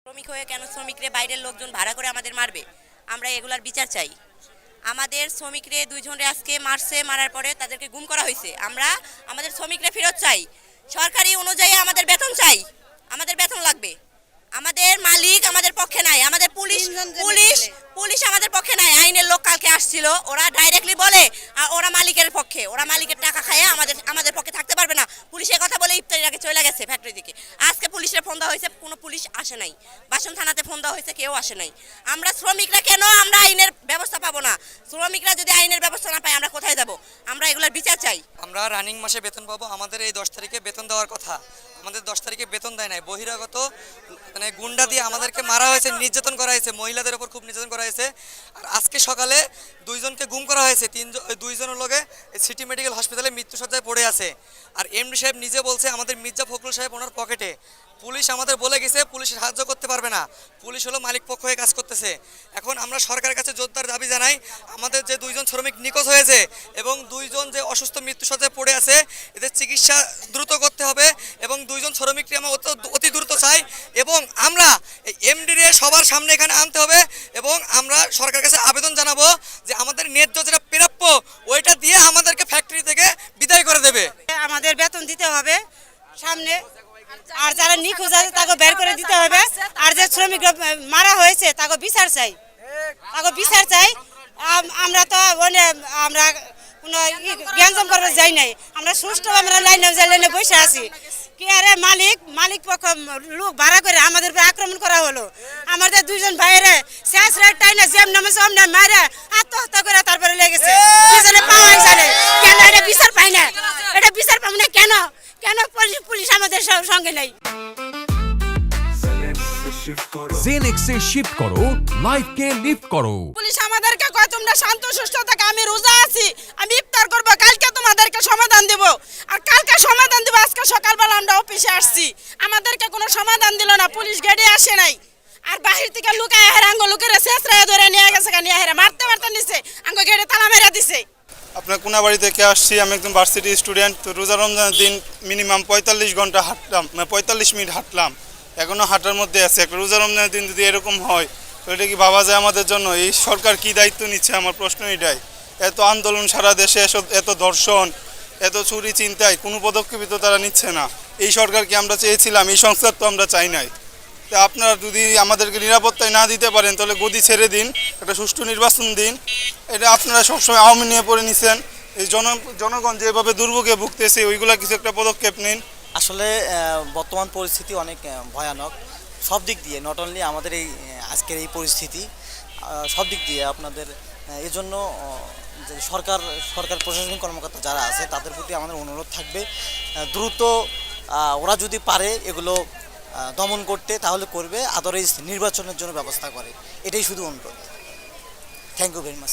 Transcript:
শ্রমিক হয়ে কেন শ্রমিকরে বাইরের লোকজন ভাড়া করে আমাদের মারবে? আমরা এগুলার বিচার চাই। আমাদের শ্রমিকরে দুইজনরে আজকে মারছে, মারার পরে তাদেরকে গুম করা হয়েছে। আমরা আমাদের শ্রমিকরে ফেরত চাই, সরকারি অনুযায়ী আমাদের বেতন চাই, আমাদের বেতন লাগবে। আমাদের মালিক আমাদের পক্ষে নাই, আমাদের পুলিশ পুলিশ পুলিশ আমাদের পক্ষে নাই। আইনের লোক কালকে আসছিল, ওরা ডাইরেক্টলি বলে ওরা মালিকের পক্ষে, ওরা মালিকের টাকা খায় আমাদের আমাদের পক্ষে থাকতে পারবে না। পুলিশের কথা বলে ইফতারির আগে চলে গেছে ফ্যাক্টরি থেকে। আজকে পুলিশের ফোন দেওয়া হয়েছে, কোনো পুলিশ আসে নাই। বাসন থানাতে ফোন দেওয়া হয়েছে, কেউ আসে নাই। আমরা শ্রমিকরা কেন আমরা আইনের ব্যবস্থা পাবো না? শ্রমিকরা যদি আইনের ব্যবস্থা না পায় আমরা কোথায় যাব? আমরা এগুলোর বিচার চাই। আমরা রানিং মাসে বেতন পাবো, আমাদের এই 10 তারিখে বেতন দেওয়ার কথা, আমাদের 10 তারিখে বেতন দেয় নাই। বহিরাগত মানে গুন্ডা দিয়ে আমাদেরকে মারা হয়েছে, নির্যাতন করা হয়েছে, মহিলাদের উপর খুব নির্যাতন করা হয়েছে। আর আজকে সকালে দুইজনকে গুম করা হয়েছে, দুইজনের লগে সিটি মেডিকেল হসপিটালে মৃত্যুসজ্জায় পড়ে আছে। আর এমডি সাহেব নিজে বলছে আমাদের মির্জা ফখরুল সাহেব ওনার পকেটে। পুলিশ আমাদের বলে গেছে পুলিশ সাহায্য করতে পারবে না, পুলিশ হলো মালিক পক্ষ হয়ে কাজ করতেছে। এখন আমরা সরকারের কাছে জোরদার দাবি জানাই, আমাদের যে দুইজন শ্রমিক নিখোঁজ হয়েছে এবং দুইজন যে অসুস্থ মৃত্যুসজ্জায় পড়ে আছে, এদের চিকিৎসা দ্রুত করতে হবে এবং দুইজন শ্রমিককে আমরা অতি দ্রুত চাই। এবং আমরা এই এমডি রে সবার সামনে এখানে আনতে হবে এবং আমরা সরকারের কাছে আবেদন জানাবো যে আমাদের ন্যায্য যেটা প্রাপ্য ওইটা দিয়ে আমাদেরকে ফ্যাক্টরি থেকে বিদায় করে দেবে। আমাদের বেতন দিতে হবে সামনে, আর যারা নিখোঁজ আছে তাকে বের করে দিতে হবে। আর যে শ্রমিক মারা হয়েছে তাকে বিচার চাই, তাকে বিচার চাই। আমরা তো আমরা কোনো গ্যাঞ্জাম করতে যাই নাই, আমরা সুষ্ঠু আমরা লাইনে বসে আছি। কি আরে মালিক পক্ষ লোক ভাড়া করে আমাদের উপরে আক্রমণ করা হলো। আমাদের দুইজন ভাইয়েরে শেষ রাত টাইনে যেম নামেছে অমনে মারে আত্মহত্যা করে তারপরে লেগেছে। দুজনে পাওয়াই জানে কেন এটা বিচার পাই না, এটা বিচার পাবো না কেন? কেন পুলিশ আমাদের সঙ্গে নেই? জেনেক্সে শিফট করো, লাইফকে লিফট করো। পুলিশ আমাদেরকে কয় তোমরা শান্ত সুস্থ থাকো, আমি রোজা আছি, আমি ইফতার করব, কালকে তোমাদেরকে সমাধান দেব। আর কালকে সমাধান দেব, আজকে সকালবেলা আমরা অফিসে আসছি, আমাদেরকে কোনো সমাধান দিল না, পুলিশ গেটে আসে নাই। আর বাহির থেকে লুকায় হেরাঙ্গ লোকের শেষরায় ধরে নিয়ে গেছে, নিয়ে হেরা মারতে মারতে নিছে, আঙ্গ গেটে তালা মেরা দিছে। আপনার কোনাবাড়ি থেকে আসছি, আমি একজন ভার্সিটি স্টুডেন্ট। তো রোজা রমজানের দিন মিনিমাম 45 ঘন্টা হাঁটলাম, 45 মিনিট হাঁটলাম, এখনও হাঁটার মধ্যে আছে। একটা রোজা রমজানের দিন যদি এরকম হয় তো এটা কি ভাবা যায় আমাদের জন্য? এই সরকার কি দায়িত্ব নিচ্ছে? আমার প্রশ্ন এটাই। এত আন্দোলন সারা দেশে, এত ধর্ষণ, এত চুরি চিন্তায় কোনো পদক্ষেপই তো তারা নিচ্ছে না। এই সরকারকে আমরা চেয়েছিলাম, এই সংস্কার তো আমরা চাই নাই। তা আপনারা যদি আমাদেরকে নিরাপত্তায় না দিতে পারেন তাহলে গদি ছেড়ে দিন, একটা সুষ্ঠু নির্বাচন দিন। এটা আপনারা সবসময় আওয়ামী নিয়ে পড়ে নিছেন। এই জনগণ যেভাবে দুর্ভোগে ভুগতেছে ওইগুলা কিছু একটা পদক্ষেপ নিন। আসলে বর্তমান পরিস্থিতি অনেক ভয়ানক সব দিক দিয়ে, নট অনলি আমাদের এই আজকের এই পরিস্থিতি, সব দিক দিয়ে আপনাদের এজন্য যে সরকার প্রশাসনিক কর্মকর্তা যারা আছে তাদের প্রতি আমাদের অনুরোধ থাকবে দ্রুত ওরা যদি পারে এগুলো দমন করতে তাহলে করবে, আদারওয়াইজ নির্বাচনের জন্য ব্যবস্থা করে, এটাই শুধু অনুরোধ। Thank you very much.